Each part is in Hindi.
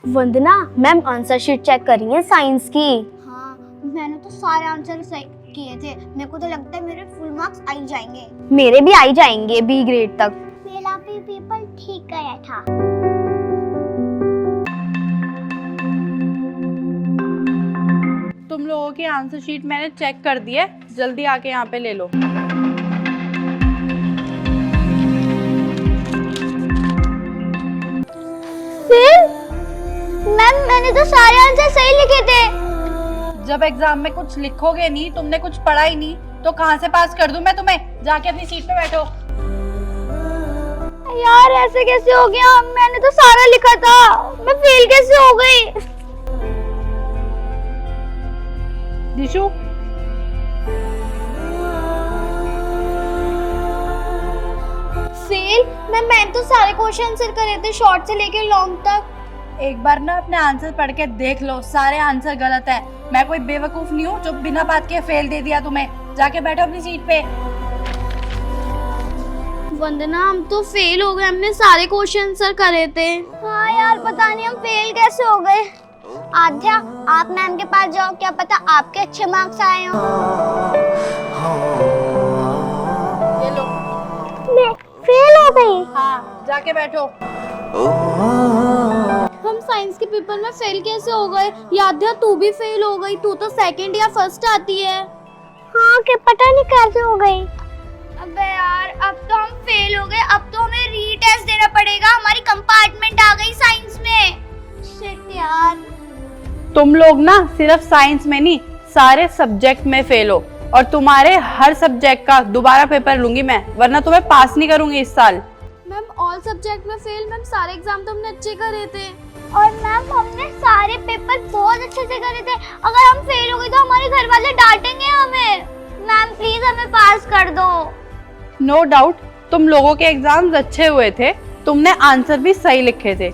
वंदना मैम आंसर शीट चेक कर रही है साइंस की। हाँ, मैंने तो सारे आंसर सही किए थे। मेरे को तो लगता है मेरे फुल मार्क्स आ ही जाएंगे। मेरे भी आई जाएंगे बी ग्रेड तक। मेरा भी पेपर ठीक गया था। तुम लोगों की आंसर शीट मैंने चेक कर दी है, जल्दी आके यहाँ पे ले लो। मैम मैंने तो सारे आंसर सही लिखे थे। जब एग्जाम में कुछ लिखोगे नहीं, तुमने कुछ पढ़ा ही नहीं, तो कहाँ से पास कर दूं मैं तुम्हें? जाके अपनी सीट पे बैठो। यार ऐसे कैसे हो गया? मैंने तो सारा लिखा था, मैं फेल कैसे हो गई? दिशु, फेल? मैंने तो सारे क्वेश्चन आंसर करे थे, शॉर्ट से लेकर लॉन्ग तक। एक बार ना अपने आंसर पढ़ के देख लो, सारे आंसर गलत है। मैं कोई बेवकूफ नहीं हूँ जो बिना बात के फेल दे दिया तुम्हें। जाके बैठो अपनी सीट पे। वंदना हम तो फेल हो गए, हमने सारे क्वेश्चन आंसर करे थे। हाँ यार पता नहीं हम फेल कैसे हो गए। आध्या आप मैम के पास जाओ, क्या पता आपके अच्छे मार्क्स आए हों। ये लो। मैं फेल हो गई। हाँ, जाके बैठो। हम साइंस के पेपर में फेल कैसे हो गए? याद्या तू भी फेल हो गई, तू तो सेकंड या फर्स्ट आती है। हाँ क्या पता नहीं कैसे हो गई। अबे यार अब तो हम फेल हो गए, अब तो हमें रीटेस्ट देना पड़ेगा। हमारी कंपार्टमेंट आ गई साइंस में। शिट यार। तुम लोग ना सिर्फ साइंस में नहीं, सारे सब्जेक्ट में फेल हो, और तुम्हारे हर सब्जेक्ट का दोबारा पेपर लूंगी मैं, वरना तुम्हें पास नहीं करूंगी इस साल। मैम ऑल सब्जेक्ट में फेल। मैम सारे एग्जाम तो हमने अच्छे करे थे। और मैम हमने सारे पेपर बहुत अच्छे से करे थे। अगर हम फेल हो गए तो हमारे घर वाले डांटेंगे हमें। मैम प्लीज हमें पास कर दो। नो डाउट तुम लोगों के एग्जाम्स अच्छे हुए थे, तुमने आंसर भी सही लिखे थे,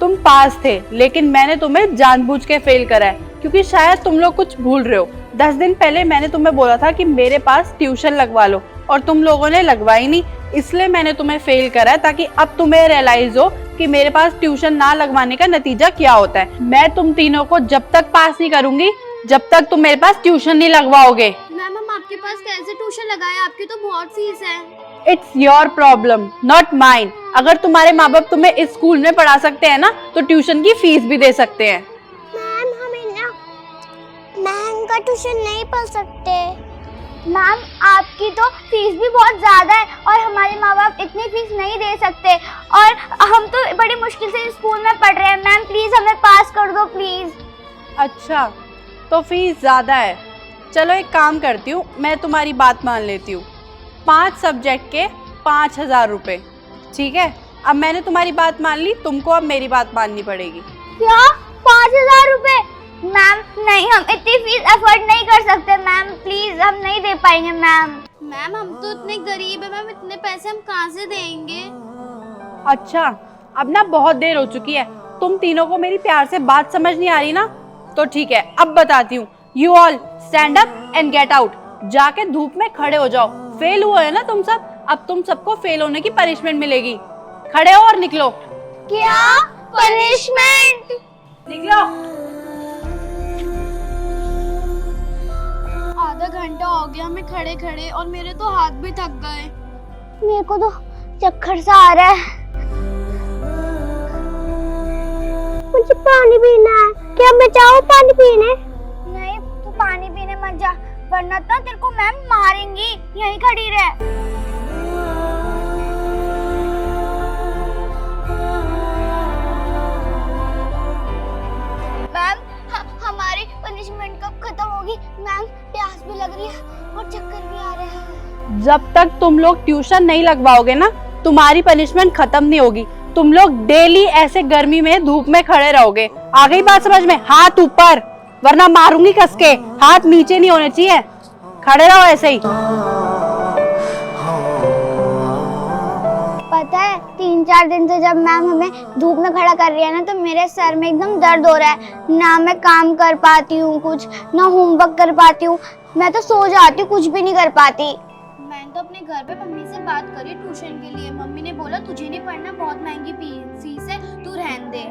तुम पास थे, लेकिन मैंने तुम्हें जानबूझ के फेल करा है, क्योंकि शायद तुम लोग कुछ भूल रहे हो। 10 दिन पहले मैंने तुम्हें बोला था कि मेरे पास ट्यूशन लगवा लो, और तुम लोगों ने लगवाई नहीं, इसलिए मैंने तुम्हें फेल करा है, ताकि अब तुम्हें रियलाइज हो कि मेरे पास ट्यूशन ना लगवाने का नतीजा क्या होता है। मैं तुम तीनों को जब तक पास नहीं करूंगी, जब तक तुम मेरे पास ट्यूशन नहीं लगवाओगे। मैम हम आपके पास कैसे ट्यूशन लगाए? आपकी तो बहुत फीस है। It's your problem not mine. अगर तुम्हारे माँ बाप तुम्हें इस स्कूल में पढ़ा सकते हैं ना, तो ट्यूशन की फीस भी दे सकते हैं। मैम हमें ना महंगा ट्यूशन नहीं पढ़ सकते। मैम आपकी तो फीस भी बहुत ज़्यादा है, और हमारे माँ बाप इतनी फीस नहीं दे सकते, और हम तो बड़ी मुश्किल से स्कूल में पढ़ रहे हैं। मैम प्लीज़ हमें पास कर दो प्लीज़। अच्छा, तो फीस ज़्यादा है। चलो एक काम करती हूँ, मैं तुम्हारी बात मान लेती हूँ। 5 सब्जेक्ट के 5,000 रुपये, ठीक है? अब मैंने तुम्हारी बात मान ली, तुमको अब मेरी बात माननी पड़ेगी। क्या 5,000 रुपये? मैम नहीं, हम इतनी फीस अफोर्ड नहीं कर सकते। मैम प्लीज़ हम नहीं दे पाएंगे। मैम हम तो इतने गरीब है, मैम इतने पैसे हम कहाँ से देंगे? अच्छा, अब ना बहुत देर हो चुकी है, तुम तीनों को मेरी प्यार से बात समझ नहीं आ रही ना? तो ठीक है, अब बताती हूँ। You all stand up and get out. जाके धूप में खड़े हो जाओ। फेल हुए है ना तुम सब, अब तुम सबको फेल होने की पनिशमेंट मिलेगी। खड़े हो और निकलो। क्या पनिशमेंट? निकलो। आधा घंटा हो गया हमें खड़े खड़े, और मेरे तो हाथ भी थक गए। मेरे को तो चक्कर सा आ रहा है। मुझे पानी पीना है, क्या मैं जाऊँ पानी पीने? नहीं तू पानी पीने मत जा, वरना तो तेरे को मैम मारेंगी। यहीं खड़ी रह। मैम हमारी पनिशमेंट कब खत्म होगी? मैम प्यास भी लग रही है और चक्कर भी आ रहे हैं। जब तक तुम लोग ट्यूशन नहीं लगवाओगे ना, तुम्हारी पनिशमेंट खत्म नहीं होगी। तुम लोग डेली ऐसे गर्मी में धूप में खड़े रहोगे। आ गई बात समझ में? हाथ ऊपर, वरना मारूंगी कस के। हाथ नीचे नहीं होने चाहिए, खड़े रहो ऐसे ही। पता है 3-4 दिन से जब मैम हमें धूप में खड़ा कर रही है ना, तो मेरे सर में एकदम दर्द हो रहा है। ना मैं काम कर पाती हूँ कुछ, ना होमवर्क कर पाती हूँ। मैं तो सो जाती हूँ, कुछ भी नहीं कर पाती। मैंने तो अपने घर पे मम्मी से बात करी ट्यूशन के लिए। मम्मी ने बोला तुझे नहीं पढ़ना, बहुत महंगी फीस है, तू रहने दे।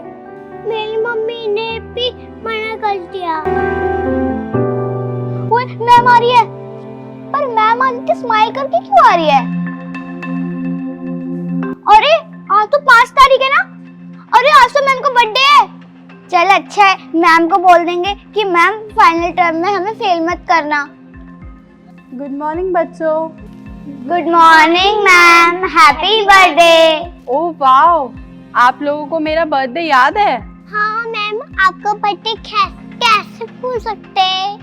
मेरी मम्मी ने भी मना कर दिया। ओए मैम आ रही है। पर मैम आदित्य स्माइल करके क्यों आ रही है? अरे आज तो 5 तारीख है ना। अरे आज तो मैम का बर्थडे है। चल अच्छा है, मैम को बोल देंगे कि मैम फाइनल टर्म में हमें फेल मत करना। गुड मॉर्निंग बच्चों। Good morning ma'am, happy birthday. Oh wow, आप लोगों को मेरा बर्थडे याद है? हाँ मैम, आपका बर्थडे कैसे भूल सकते हैं?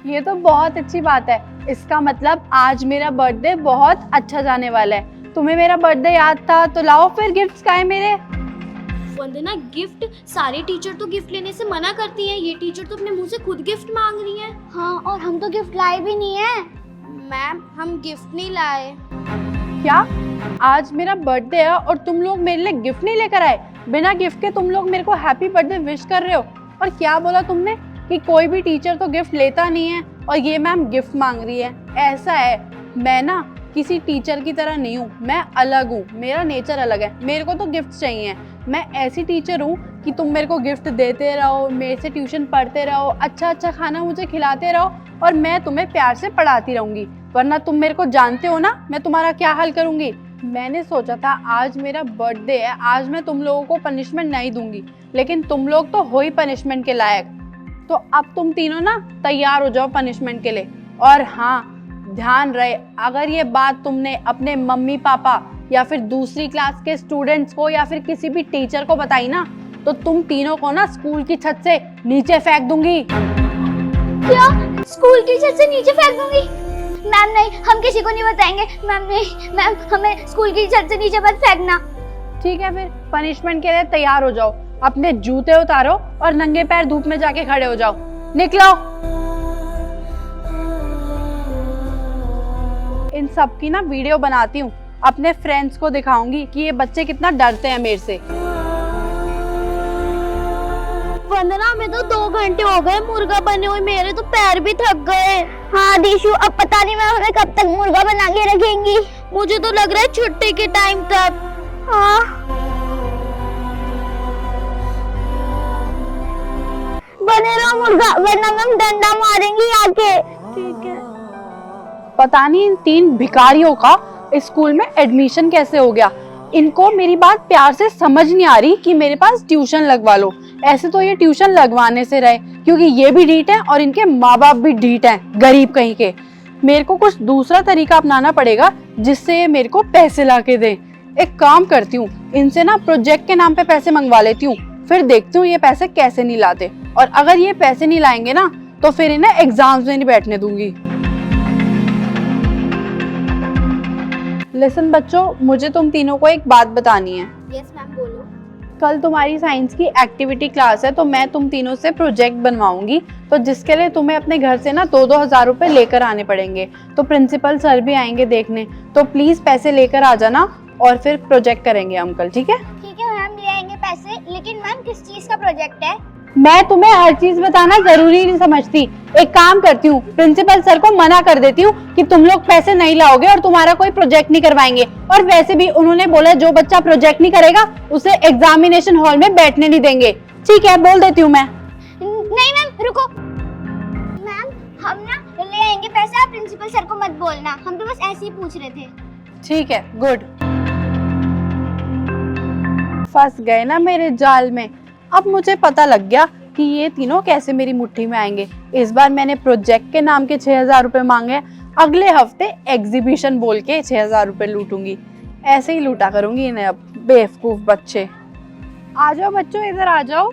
ये तो बहुत अच्छी बात है। इसका मतलब आज मेरा बर्थडे बहुत अच्छा जाने वाला है। तुम्हें मेरा बर्थडे याद था तो लाओ फिर गिफ्ट्स का है मेरे। वंदना, गिफ्ट सारे टीचर तो गिफ्ट लेने से मना करती हैं। ये टीचर तो अपने मुंह से खुद गिफ्ट मांग रही हैं। हाँ, और हम तो गिफ्ट लाए भी नहीं है। मैम, हम गिफ्ट नहीं लाए। क्या आज मेरा बर्थडे है और तुम लोग मेरे लिए गिफ्ट नहीं लेकर आए? बिना गिफ्ट के तुम लोग मेरे को हैप्पी बर्थडे विश कर रहे हो। और क्या बोला तुमने कि कोई भी टीचर तो गिफ्ट लेता नहीं है और ये मैम गिफ्ट मांग रही है। ऐसा है, मैं ना किसी टीचर की तरह नहीं हूँ, मैं अलग हूँ। मेरा नेचर अलग है, मेरे को तो गिफ्ट चाहिए। मैं ऐसी टीचर हूँ कि तुम मेरे को गिफ्ट देते रहो, मेरे से ट्यूशन पढ़ते रहो, अच्छा अच्छा खाना मुझे खिलाते रहो और मैं तुम्हें प्यार से पढ़ाती रहूंगी। वरना तुम मेरे को जानते हो ना मैं तुम्हारा क्या हाल करूंगी। मैंने सोचा था आज मेरा बर्थडे है, आज मैं तुम लोगों को पनिशमेंट नहीं दूंगी, लेकिन तुम लोग तो हो ही पनिशमेंट के लायक। तो अब तुम तीनों ना तैयार हो जाओ पनिशमेंट के लिए। और हाँ, ध्यान रहे, अगर ये बात तुमने अपने मम्मी पापा या फिर दूसरी क्लास के स्टूडेंट्स को या फिर किसी भी टीचर को बताई ना तो तुम तीनों को ना स्कूल की छत से नीचे फेंक दूंगी। क्या? स्कूल की छत से नीचे फेंक दूंगी? मैम नहीं, हम किसी को नहीं बताएंगे। मैम नहीं, मैम हमें स्कूल की छत से नीचे मत फेंकना। ठीक है, फिर पनिशमेंट के लिए तैयार हो जाओ। अपने जूते उतारो और नंगे पैर धूप में जाके खड़े हो जाओ। निकलो। इन सब की ना वीडियो बनाती हूँ, अपने फ्रेंड्स को दिखाऊंगी कि ये बच्चे कितना डरते हैं मेरे से। वंदना, हमें तो 2 घंटे हो गए मुर्गा बने हुए, मेरे तो पैर भी थक गए। हाँ दीशु, अब पता नहीं मैम हमें कब तक मुर्गा बना के रखेंगी। मुझे तो लग रहा है छुट्टी के टाइम तक। हाँ, बने रहो मुर्गा, वरना मैम डंडा मारेंगी आके। ठीक है। पता नहीं इन 3 भिखारियों का इस स्कूल में एडमिशन कैसे हो गया। इनको मेरी बात प्यार से समझ नहीं आ रही कि मेरे पास ट्यूशन लगवा लो। ऐसे तो ये ट्यूशन लगवाने से रहे, क्योंकि ये भी ढीठ है और इनके माँ बाप भी ढीठ हैं, गरीब कहीं के। मेरे को कुछ दूसरा तरीका अपनाना पड़ेगा जिससे ये मेरे को पैसे ला के दे। एक काम करती हूँ, इनसे ना प्रोजेक्ट के नाम पे पैसे मंगवा लेती हूँ, फिर देखती हूँ ये पैसे कैसे नहीं लाते। और अगर ये पैसे नहीं लाएंगे ना तो फिर इन्हें एग्जाम्स में नहीं बैठने दूंगी। लिसन बच्चों, मुझे तुम तीनों को एक बात बतानी है। यस मैम, बोलो। कल तुम्हारी साइंस की एक्टिविटी क्लास है तो मैं तुम तीनों से प्रोजेक्ट बनवाऊंगी, तो जिसके लिए तुम्हें अपने घर से ना 2-2 हजार रुपए लेकर आने पड़ेंगे। तो प्रिंसिपल सर भी आएंगे देखने, तो प्लीज पैसे लेकर आ जाना और फिर प्रोजेक्ट करेंगे हम कल। ठीक है? ठीक है मैम, ले आएंगे पैसे। लेकिन मैम किस चीज का प्रोजेक्ट है? मैं तुम्हें हर चीज बताना जरूरी नहीं समझती। एक काम करती हूँ, प्रिंसिपल सर को मना कर देती हूँ कि तुम लोग पैसे नहीं लाओगे और तुम्हारा कोई प्रोजेक्ट नहीं करवाएंगे। और वैसे भी उन्होंने बोला जो बच्चा प्रोजेक्ट नहीं करेगा उसे एग्जामिनेशन हॉल में बैठने नहीं देंगे। ठीक है, बोल देती हूँ मैं। नहीं मैम रुको। मैम हम ना ले आएंगे पैसे, आप प्रिंसिपल सर को मत बोलना, हम तो बस ऐसे ही पूछ रहे थे। ठीक है, गुड। फंस गए ना मेरे जाल में। अब मुझे पता लग गया कि ये तीनों कैसे मेरी मुट्ठी में आएंगे। इस बार मैंने प्रोजेक्ट के नाम के 6,000 रुपए मांगे, अगले हफ्ते एग्जीबिशन बोल के 6,000 रुपए लूटूंगी। ऐसे ही लूटा करूंगी इन्हें अब, बेवकूफ बच्चे। आ जाओ बच्चों, इधर आ जाओ।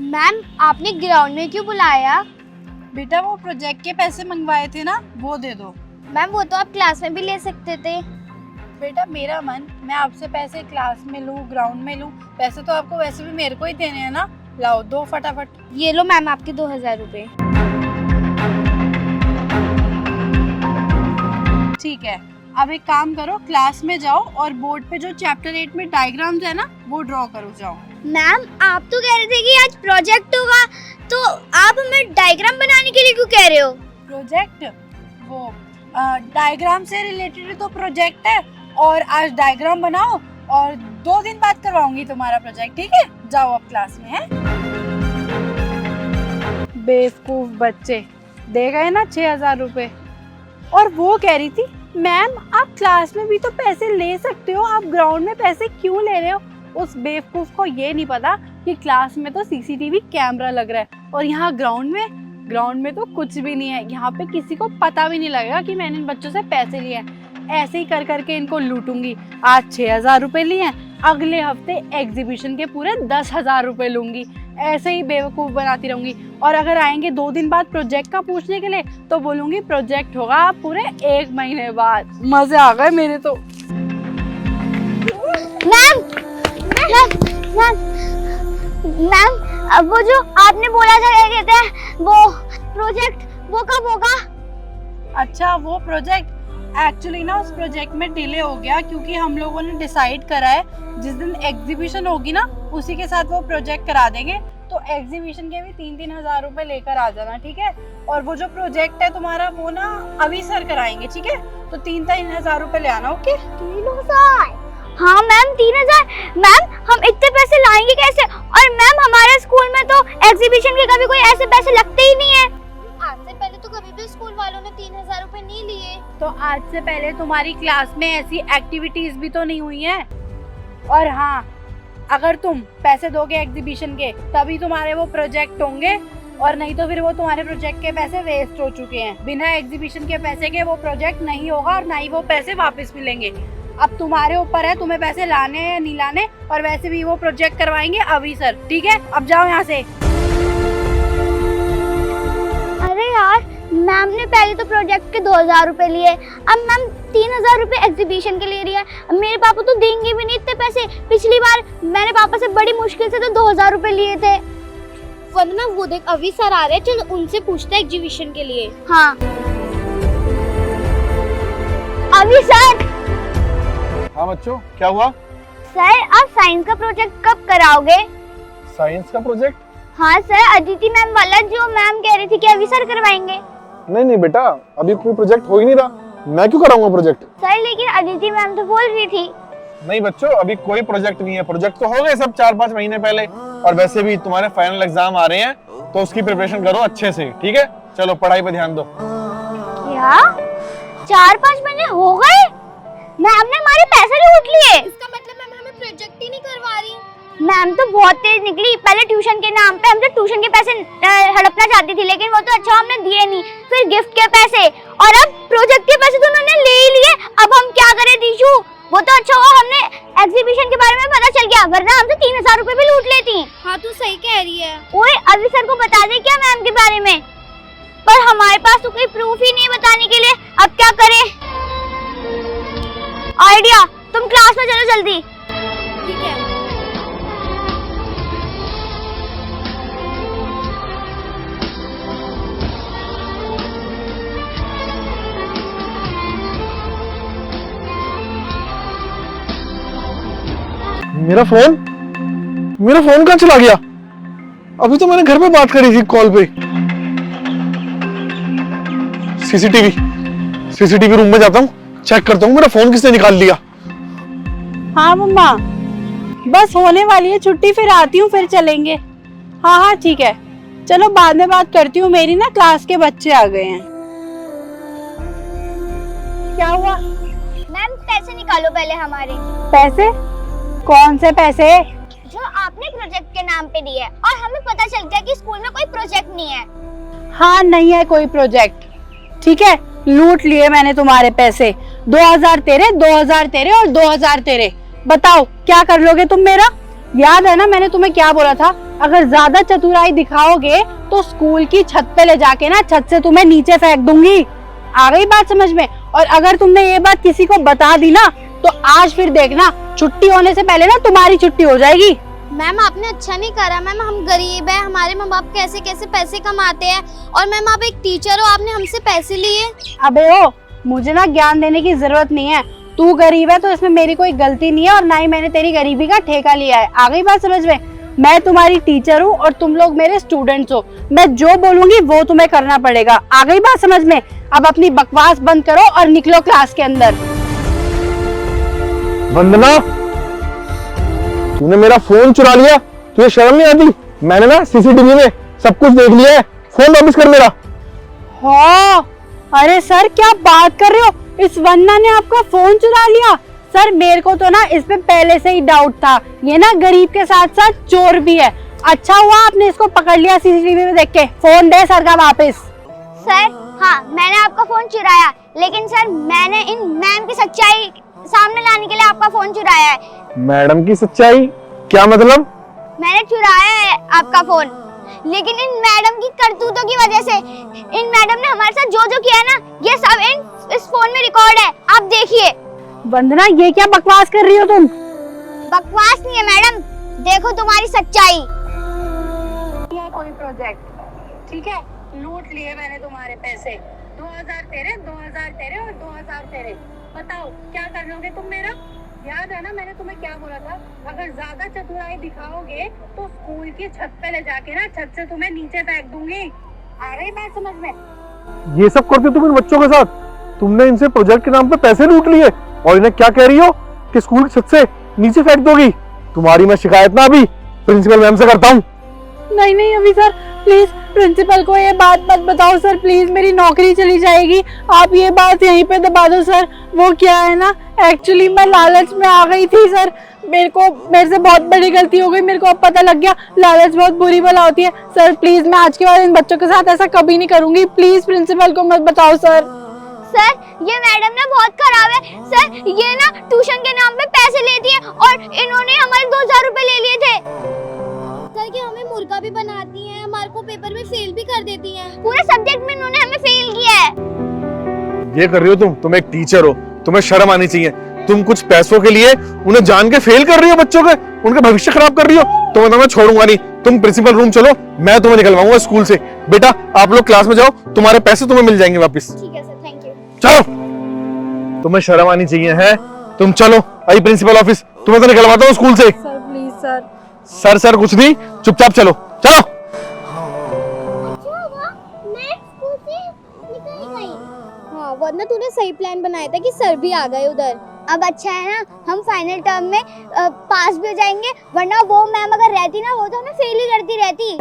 मैम, आपने ग्राउंड में क्यों बुलाया? बेटा वो प्रोजेक्ट के पैसे मंगवाए थे ना, वो दे दो। मैम, वो तो आप क्लास में भी ले सकते थे। बेटा मेरा मन, मैं आपसे पैसे क्लास में लूं, ग्राउंड में लूं, पैसे तो आपको वैसे भी मेरे को ही देने हैं ना। लाओ दो फटाफट। ये लो मैम, आपके 2,000 रुपए। ठीक है, अब एक काम करो, क्लास में जाओ और बोर्ड पे जो चैप्टर 8 में डायग्राम्स है ना वो ड्रॉ करो। जाओ। मैम आप तो कह रहे थे कि आज प्रोजेक्ट होगा, तो आप हमें डायग्राम बनाने के लिए क्यों कह रहे हो? प्रोजेक्ट वो डायग्राम से रिलेटेड तो प्रोजेक्ट है, और आज डायग्राम बनाओ और 2 दिन बाद करवाऊंगी तुम्हारा प्रोजेक्ट, ठीक है? जाओ अब क्लास में। है बेवकूफ बच्चे, दे गए ना 6,000 रुपए। और वो कह रही थी मैम आप क्लास में भी तो पैसे ले सकते हो, आप ग्राउंड में पैसे क्यों ले रहे हो? उस बेवकूफ को ये नहीं पता कि क्लास में तो सीसीटीवी कैमरा लग रहा है और यहाँ ग्राउंड में तो कुछ भी नहीं है। यहाँ पे किसी को पता भी नहीं लगेगा कि मैंने इन बच्चों से पैसे लिए हैं। ऐसे ही कर करके इनको लूटूंगी। आज 6,000 रुपए लिए हैं, अगले हफ्ते एग्जीबिशन के पूरे 10,000 रुपए लूंगी। ऐसे ही बेवकूफ बनाती रहूंगी। और अगर आएंगे 2 दिन बाद प्रोजेक्ट का पूछने के लिए तो बोलूंगी प्रोजेक्ट होगा पूरे 1 महीने बाद। मजे आ गए मेरे तो। मैम वो जो आपने बोला था क्या कहते हैं वो प्रोजेक्ट, वो कब होगा? अच्छा वो प्रोजेक्ट, एक्चुअली ना उस प्रोजेक्ट में डिले हो गया क्योंकि हम लोगों ने डिसाइड करा है जिस दिन एग्जीबिशन होगी ना उसी के साथ वो प्रोजेक्ट करा देंगे। तो एग्जीबिशन के भी 3-3 हज़ार रुपए लेकर आ जाना, ठीक है? और वो जो प्रोजेक्ट है तुम्हारा वो ना अभी सर कराएंगे, ठीक है? तो 3-3 हज़ार रुपए ले आना। ओके? 3,000? हाँ मैम 3,000। मैम हम इतने पैसे लाएंगे कैसे? और मैम हमारे स्कूल में तो एग्जीबिशन के कभी कोई ऐसे पैसे लगते ही नहीं है। आज से पहले तो कभी भी स्कूल वालों ने 3,000 रुपए नहीं लिए। तो आज से पहले तुम्हारी क्लास में ऐसी एक्टिविटीज भी तो नहीं हुई हैं। और हाँ, अगर तुम पैसे दोगे एग्जीबिशन के तभी तुम्हारे वो प्रोजेक्ट होंगे, और नहीं तो फिर वो तुम्हारे प्रोजेक्ट के पैसे वेस्ट हो चुके हैं। बिना एग्जीबिशन के पैसे के वो प्रोजेक्ट नहीं होगा और ना ही वो पैसे वापस मिलेंगे। अब तुम्हारे ऊपर है तुम्हें पैसे लाने या नहीं लाने, और वैसे भी वो प्रोजेक्ट करवाएंगे अभी सर, ठीक है? अब जाओ यहाँ से। अरे यार मैम ने पहले तो प्रोजेक्ट के 2,000 रुपए लिए, अब मैम 3,000 रुपए एग्जीबिशन के लिए लिया। अब मेरे पापा तो देंगे भी नहीं इतने पैसे। पिछली बार मैंने पापा से बड़ी मुश्किल से तो 2,000 रुपए लिए थे। वरना वो देख अभी सर आ रहे हैं, चल उनसे पूछते हैं एग्जीबिशन के लिए। हाँ अभी सर। हाँ बच्चों, क्या हुआ? सर आप साइंस का प्रोजेक्ट कब कराओगे? साइंस का प्रोजेक्ट? हाँ सर, अदिति मैम वाला जो मैम कह रही थी कि अभी सर करवाएंगे। नहीं बेटा, अभी कोई प्रोजेक्ट हो ही नहीं रहा, मैं क्यों कराऊंगा प्रोजेक्ट? सर लेकिन अदिति मैम तो बोल रही थी। नहीं बच्चों, अभी कोई प्रोजेक्ट नहीं है। प्रोजेक्ट तो हो गए सब 4-5 महीने पहले, और वैसे भी तुम्हारे फाइनल एग्जाम आ रहे हैं तो उसकी प्रिपरेशन करो अच्छे से, ठीक है? चलो पढ़ाई पे ध्यान दो। क्या 4-5 महीने हो गए? मैम ने हमारे पैसे लूट लिए। इसका मतलब मैम हमें प्रोजेक्ट ही नहीं करवा रही। मैम तो बहुत तेज निकली। पहले ट्यूशन के नाम पे हमसे ट्यूशन के पैसे हड़पना चाहती थी, लेकिन वो तो अच्छा हमने दिए नहीं। फिर गिफ्ट के पैसे, और अब प्रोजेक्ट के पैसे तो उन्होंने ले ही लिए। अब हम क्या करें दीशु? वो तो अच्छा हुआ हमने एग्जीबिशन के बारे में पता चल गया, वरना हमसे 3,000 रुपए भी लूट लेती। हाँ तू सही कह रही है। ओए अभी सर को बता दे क्या मैम के बारे में? पर हमारे पास तो कोई प्रूफ ही नहीं बताने के लिए। अब क्या करें? आइडिया, तुम क्लास में चलो जल्दी। ठीक है। मेरा फोन कहाँ चला गया? अभी तो मैंने घर पे बात करी थी कॉल पे। सीसीटीवी रूम में जाता हूँ, चेक करता हूँ मेरा फोन किसने निकाल लिया। हाँ मम्मा, बस होने वाली है छुट्टी, फिर आती हूँ, फिर चलेंगे। हाँ ठीक है, चलो बाद में बात करती हूँ। मेरी ना क्लास के बच्चे आ गए हैं। क्या हुआ? मैम पैसे निकालो पहले हमारे। पैसे? कौन से पैसे? जो आपने प्रोजेक्ट के नाम पे दिए, और हमें पता चल गया कि स्कूल में कोई प्रोजेक्ट नहीं है। हाँ नहीं है कोई प्रोजेक्ट, ठीक है? लूट लिए मैंने तुम्हारे पैसे। 2,000 तेरे, 2,000 तेरे और 2,000 तेरे। बताओ क्या कर लोगे तुम मेरा? याद है ना मैंने तुम्हें क्या बोला था? अगर ज्यादा चतुराई दिखाओगे तो स्कूल की छत पे ले जाके ना छत से तुम्हें नीचे फेंक दूंगी। आ गई बात समझ में? और अगर तुमने ये बात किसी को बता दी ना तो आज फिर देखना, छुट्टी होने से पहले ना तुम्हारी छुट्टी हो जाएगी। मैम आपने अच्छा नहीं करा। मैम हम गरीब हैं, हमारे माँ बाप कैसे कैसे पैसे कमाते हैं, और मैम आप एक टीचर हो, आपने हमसे पैसे लिए। अबे ओ, मुझे ना ज्ञान देने की जरूरत नहीं है। तू गरीब है तो इसमें मेरी कोई गलती नहीं है, और ना ही मैंने तेरी गरीबी का ठेका लिया है। आ गई बात समझ में? मैं तुम्हारी टीचर हूँ और तुम लोग मेरे स्टूडेंट्स हो। मैं जो बोलूंगी वो तुम्हें करना पड़ेगा। आ गई बात समझ में? अब अपनी बकवास बंद करो और निकलो क्लास के अंदर। वंदना, तूने मेरा फोन चुरा लिया, तुझे शर्म नहीं आती? मैंने ना सीसीटीवी में सब कुछ देख लिया है, फोन वापस कर मेरा। हाँ, अरे सर क्या बात कर रहे हो, इस वन्ना ने आपका फोन चुरा लिया? सर मेरे को तो ना इस पे पहले से ही डाउट था, ये ना गरीब के साथ साथ चोर भी है। अच्छा हुआ आपने इसको पकड़ लिया सीसीटीवी में देख के। फोन दे सर का वापस। सर हाँ, मैंने आपका फोन चुराया, लेकिन सर मैंने इन मैम की सच्चाई सामने लाने के लिए आपका फोन चुराया है। मैडम की सच्चाई क्या मतलब? मैंने चुराया है आपका फोन, लेकिन इन मैडम की करतूतों की वजह से, इन मैडम ने हमारे साथ जो जो किया है ना, ये सब इस फोन में रिकॉर्ड है, आप देखिए। वंदना ये क्या बकवास कर रही हो तुम? बकवास नहीं है मैडम, देखो तुम्हारी सच्चाई। कोई प्रोजेक्ट, ठीक है, लूट लिए मैंने तुम्हारे पैसे, 2000 तेरे, 2000 तेरे और 2000 तेरे। बताओ क्या कर लोगे तुम मेरा? याद है ना मैंने तुम्हें क्या बोला था, अगर ज्यादा चतुराई दिखाओगे तो स्कूल की छत पे ले जाके ना छत से तुम्हें नीचे फेंक दूंगी। आ रही बात समझ में? ये सब करते तुम इन बच्चों के साथ? तुमने इनसे प्रोजेक्ट के नाम पे पैसे लूट लिए और इन्हें क्या कह रही हो कि स्कूल की छत से नीचे फेंक दोगी? तुम्हारी मैं शिकायत ना अभी प्रिंसिपल मैम से करता हूँ। नहीं नहीं अभी सर प्लीज प्रिंसिपल को ये बात मत बताओ सर, प्लीज मेरी नौकरी चली जाएगी। आप ये बात यहीं पे दबा दो सर। वो क्या है ना, एक्चुअली मैं लालच में आ गई थी सर, मेरे से बहुत बड़ी गलती हो गई, मेरे को अब पता लग गया लालच बहुत बुरी बला होती है। सर प्लीज मैं आज के बाद इन बच्चों के साथ ऐसा कभी नहीं करूंगी, प्लीज प्रिंसिपल को मत बताओ सर। सर ये मैडम ना बहुत खराब है सर, ये ना ट्यूशन के नाम पे पैसे लेती है और इन्होंने हमारे 2000 रुपए ले लिए थे। सर कि हमें मुर्गा भी बनाती हैं, हमारे को पेपर में फेल भी कर देती हैं। पूरे सब्जेक्ट में इन्होंने हमें फेल किया है। ये कर रही हो तुम एक टीचर हो, तुम्हें शर्म आनी चाहिए। तुम कुछ पैसों के लिए उन्हें जान के फेल कर रही हो, बच्चों के उनका भविष्य खराब कर रही हो। तो मैं छोड़ूंगा नहीं, तुम प्रिंसिपल रूम चलो, मैं तुम्हें निकलवाऊंगा स्कूल से। बेटा आप लोग क्लास में जाओ, तुम्हारे पैसे तुम्हें मिल जाएंगे वापस। ठीक है सर, थैंक यू। चलो, तुम्हें शर्म आनी चाहिए है। तुम चलो आई प्रिंसिपल ऑफिस, तुम्हें तो निकलवाता हूँ स्कूल से। Sir please sir. सर कुछ नहीं, चुपचाप चलो चलो। हाँ वरना तूने सही प्लान बनाया था कि सर भी आ गए उधर। अब अच्छा है ना, हम फाइनल टर्म में पास भी हो जाएंगे, वरना वो मैम अगर रहती ना, वो तो हमें फेल ही करती रहती।